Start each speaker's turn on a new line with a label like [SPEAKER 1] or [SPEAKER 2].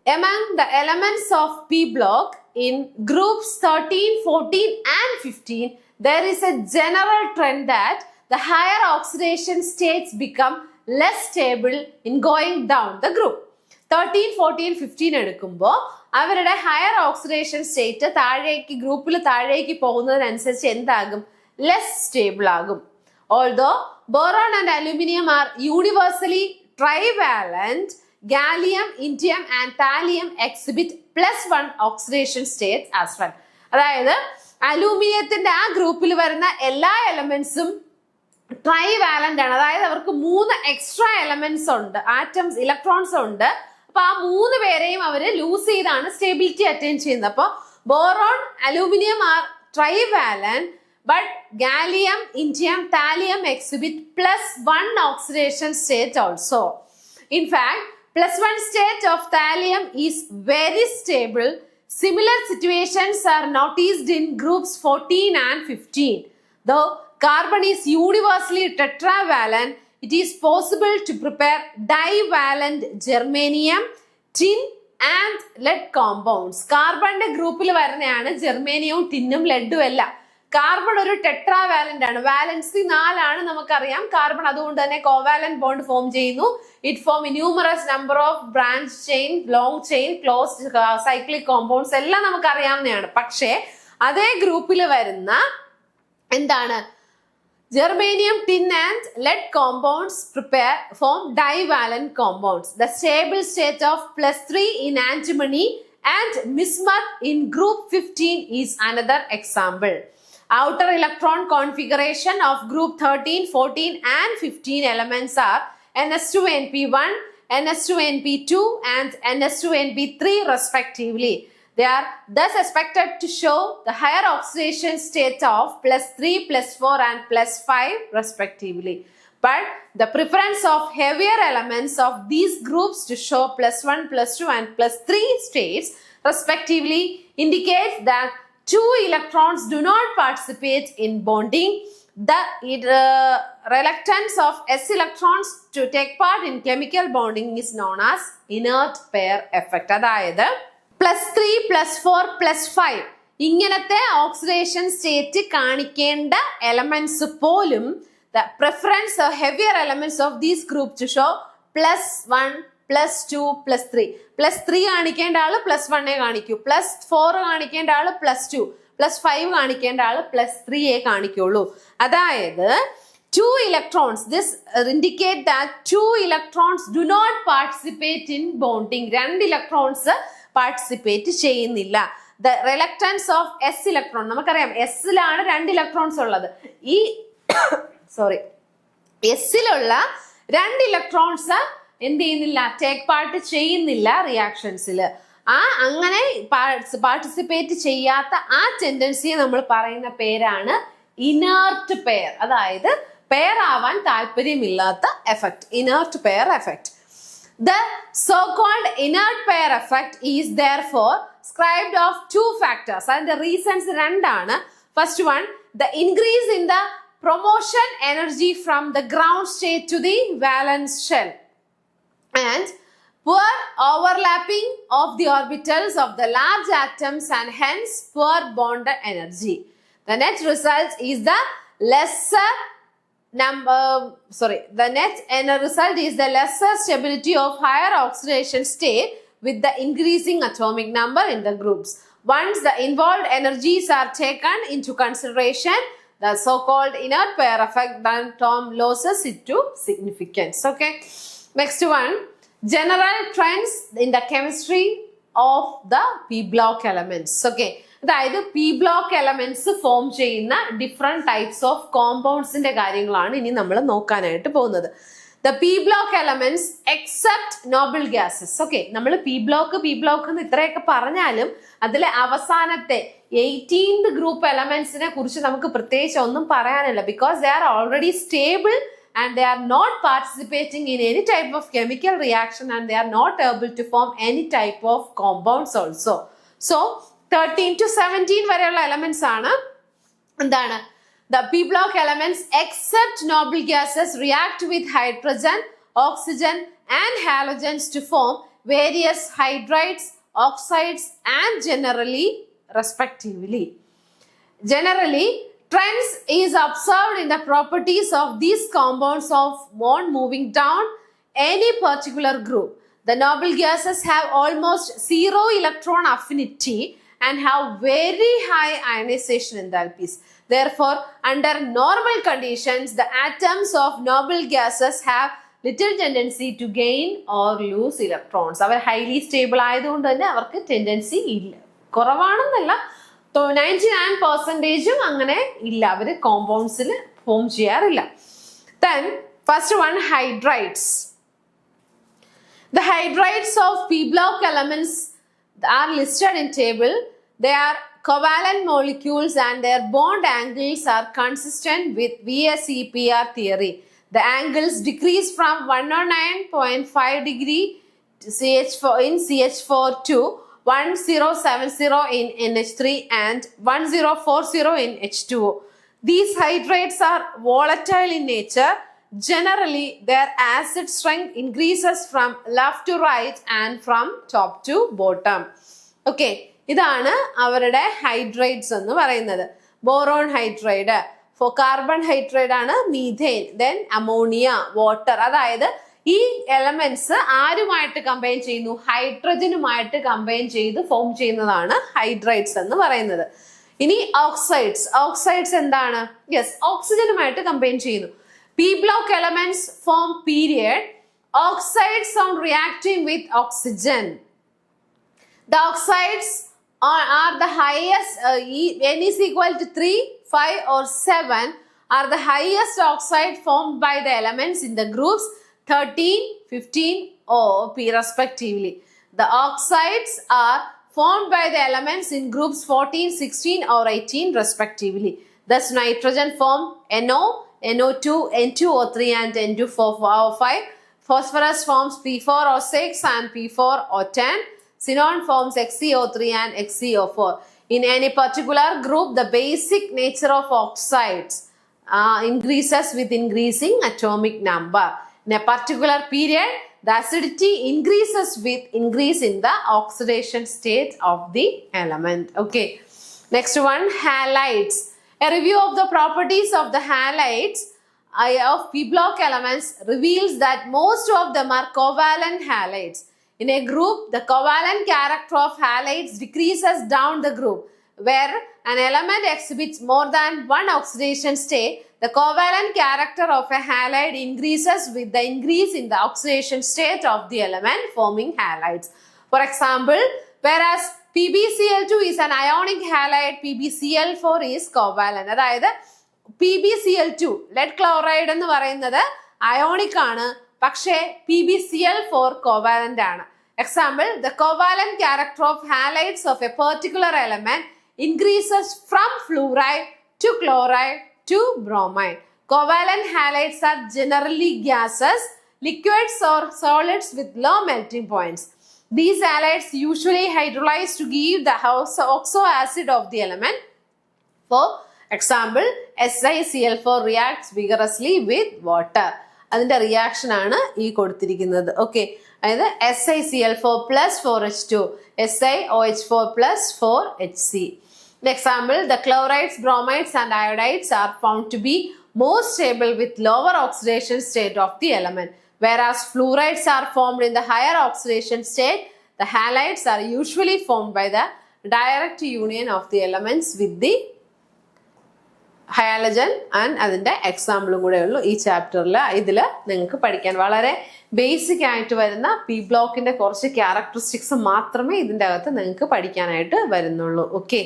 [SPEAKER 1] Among the elements of P block in groups 13, 14 and 15, there is a general trend that the higher oxidation states become less stable in going down the group. 13, 14, 15 എടുക്കുമ്പോൾ അവരുടെ higher oxidation state താഴേക്ക് ഗ്രൂപ്പിൽ താഴേക്ക് പോകുന്നതിനനുസരിച്ച് എന്താകും? Less stable ആകും. Although boron and aluminium are universally trivalent, gallium, indium and thallium exhibit +1 oxidation states as well. അതായത് അലൂമിനിയത്തിന്റെ ആ ഗ്രൂപ്പിൽ വരുന്ന എല്ലാ എലമെന്റ്സും ട്രൈവാലന്റ് ആണ്. അതായത് അവർക്ക് 3 എക്സ്ട്രാ എലമെന്റ്സ് ഉണ്ട്, ആറ്റംസ്, ഇലക്ട്രോൺസ് ഉണ്ട്. അപ്പൊ ആ 3 പേരെയും അവര് ലൂസ് ചെയ്താണ് സ്റ്റെബിലിറ്റി അറ്റൈൻ ചെയ്യുന്നത്. അപ്പൊ boron, aluminium are trivalent, but gallium, indium, thallium exhibit +1 oxidation state also. In fact, +1 state of thallium is very stable. Similar situations are noticed in groups 14 and 15. Though carbon is universally tetravalent, it is possible to prepare divalent germanium, tin and lead compounds. കാർബണിന്റെ ഗ്രൂപ്പിൽ വരുന്നതാണ് ജെർമേനിയവും ടിന്നും ലെഡും എല്ലാം. Carbon ഒരു ടെട്രാവാലന്റ് ആണ്. Valency 4 ആണ് നമുക്കറിയാം carbon. അതുകൊണ്ട് തന്നെ covalent bond form ചെയ്യുന്നു. It form numerous number of branch chain, long chain, closed cyclic compounds എല്ലാം നമുക്ക് അറിയാവുന്നതാണ്. പക്ഷേ അതേ ഗ്രൂപ്പിൽ വരുന്ന എന്താണ് germanium, tin and lead compounds form divalent compounds. The stable state of +3 in antimony and bismuth in group 15 is another example. Outer electron configuration of group 13, 14 and 15 elements are ns2np1, ns2np2 and ns2np3 respectively. They are thus expected to show the higher oxidation state of +3, +4 and +5 respectively. But the preference of heavier elements of these groups to show +1, +2 and +3 states respectively indicates that 2 electrons do not participate in bonding. The reluctance of s electrons to take part in chemical bonding is known as inert pair effect. അതായത് +3, +4, +5 ഇങ്ങനത്തെ oxidation state കാണിക്കേണ്ട elements പോലും the preference of heavier elements of these groups to show +1, +2, +3. +3 കാണിക്കേണ്ട ആള് +1 കാണിക്കൂ, +4 കാണിക്കേണ്ട ആള് +2, +5 കാണിക്കേണ്ട ആള് +3 കാണിക്കുള്ളൂ. അതായത് 2 electrons, this indicate that 2 electrons do not participate in bonding. 2 electrons participate ചെയ്യുന്നില്ല. The reluctance of s electron, നമുക്കറിയാം എസിലാണ് 2 ഇലക്ട്രോൺസ് ഉള്ളത്. ഈ എസിലുള്ള 2 ഇലക്ട്രോൺസ് എന്ത് ചെയ്യുന്നില്ല, ടേക്ക് പാർട്ട് ചെയ്യുന്നില്ല റിയാക്ഷൻസിൽ. അങ്ങനെ പാർട്ടിസിപ്പേറ്റ് ചെയ്യാത്ത ആ ടെൻഡൻസിയെ നമ്മൾ പറയുന്ന പേരാണ് ഇനേർട്ട് പെയർ. അതായത് പെയർ ആവാൻ താല്പര്യമില്ലാത്ത effect, inert pair effect. The so-called inert pair effect is therefore described of 2 factors. അതിന്റെ റീസൺസ് 2 ആണ്. First one, the increase in the promotion energy from the ground state to the valence shell and poor overlapping of the orbitals of the large atoms and hence poor bond energy. The net result is the lesser result is the lesser stability of higher oxidation state with the increasing atomic number in the groups. Once the involved energies are taken into consideration, the so-called inert pair effect then loses it to significance. Okay. Next one, general trends in the chemistry of the p block elements. Okay. അതായത് P block elements form ചെയ്യുന്ന different types of കോമ്പൗണ്ട്സിന്റെ കാര്യങ്ങളാണ് ഇനി നമ്മൾ നോക്കാനായിട്ട് പോകുന്നത്. The P block elements except Noble gases. Okay, നമ്മൾ P block എന്ന് ഇത്രയൊക്കെ പറഞ്ഞാലും അതിലെ അവസാനത്തെ 18th ഗ്രൂപ്പ് എലമെന്റ്സിനെ കുറിച്ച് നമുക്ക് പ്രത്യേകിച്ച് ഒന്നും പറയാനില്ല. Because they are already stable and they are not participating in any type of chemical reaction and they are not able to form any type of compounds also. So 13 to 17 വരെയുള്ള elements ആണ് എന്താണ് the p block elements except noble gases react with hydrogen, oxygen and halogens to form various hydrides, oxides, and generally, respectively. Generally, trends is observed in the properties of these compounds on moving down any particular group. The noble gases have almost zero electron affinity and have very high ionization enthalpies. Therefore, under normal conditions, the atoms of noble gases have little tendency to gain or lose electrons. Our highly stable ആയതുകൊണ്ട് തന്നെ അവർക്ക് tendency ഇല്ല, കുറവാണെന്നല്ല, 99% അങ്ങനെ ഇല്ല, അവർ കോമ്പൗണ്ട്സിൽ form ചെയ്യാറില്ല. Then first one, hydrides. The hydrides of p block elements are listed in table. They are covalent molecules and their bond angles are consistent with VSEPR theory. The angles decrease from 109.5 degree in CH4 to 1070 in NH3 and 1040 in H2O. These hydrides are volatile in nature. Generally, their acid strength increases from left to right and from top to bottom. Okay, ഇതാണ് അവരുടെ hydrides എന്ന് പറയുന്നത്. Boron hydride, carbon hydride ആണ് methane, then ammonia, water. അതായത് ഈ elements ആരുമായിട്ട് combine ചെയ്യുന്നു? ഹൈഡ്രജനുമായിട്ട് combine ചെയ്ത് ഫോം ചെയ്യുന്നതാണ് ഹൈഡ്രൈഡ്സ് എന്ന് പറയുന്നത്. ഇനി ഓക്സൈഡ്സ്. ഓക്സൈഡ്സ് എന്താണ്? യെസ്, ഓക്സിജനുമായിട്ട് കമ്പൈൻ ചെയ്യുന്നു. P block elements form period oxides on reacting with oxygen. The oxides are the highest, n is equal to 3, 5 or 7 are the highest oxide formed by the elements in the groups 13, 15 or P respectively. The oxides are formed by the elements in groups 14, 16 or 18 respectively. Thus nitrogen form NO, NO2, N2O3 and N2O5. Phosphorus forms P4O6 and P4O10. Xenon forms XeO3 and XeO4. In any particular group, the basic nature of oxides increases with increasing atomic number. In a particular period, the acidity increases with increase in the oxidation state of the element. Okay. Next one, halides. A review of the properties of the halides of p block elements reveals that most of them are covalent halides. In a group, the covalent character of halides decreases down the group. Where an element exhibits more than one oxidation state, the covalent character of a halide increases with the increase in the oxidation state of the element forming halides. For example, whereas PbCl2 is an ionic halide, PbCl4 is covalent. അതായത് PbCl2 lead chloride എന്ന് പറയുന്നത് ionic ആണ്, പക്ഷേ PbCl4 covalent ആണ്. Example, the covalent character of halides of a particular element increases from fluoride to chloride to bromide. Covalent halides are generally gases, liquids or solids with low melting points. These halides usually hydrolyze to give the oxo acid of the element. For example, SiCl4 reacts vigorously with water. അതിന്റെ reaction ആണ് ഈ കൊടുത്തിരിക്കുന്നത്. Okay, അതായത് SiCl4 plus 4H2, SiOH4 plus 4HC. In example, the chlorides, bromides and iodides are found to be more stable with lower oxidation state of the element. Whereas fluorides are formed in the higher oxidation state, the halides are usually formed by the direct union of the elements with the hydrogen and അതിൻ്റെ എക്സാമ്പിളും കൂടെ ഉള്ളൂ ഈ ചാപ്റ്ററിൽ. ഇതിൽ നിങ്ങൾക്ക് പഠിക്കാൻ വളരെ basic ആയിട്ട് വരുന്ന പി ബ്ലോക്കിന്റെ കുറച്ച് ക്യാരക്ടറിസ്റ്റിക്സ് മാത്രമേ ഇതിൻ്റെ അകത്ത് നിങ്ങൾക്ക് പഠിക്കാനായിട്ട് വരുന്നുള്ളൂ. ഓക്കെ.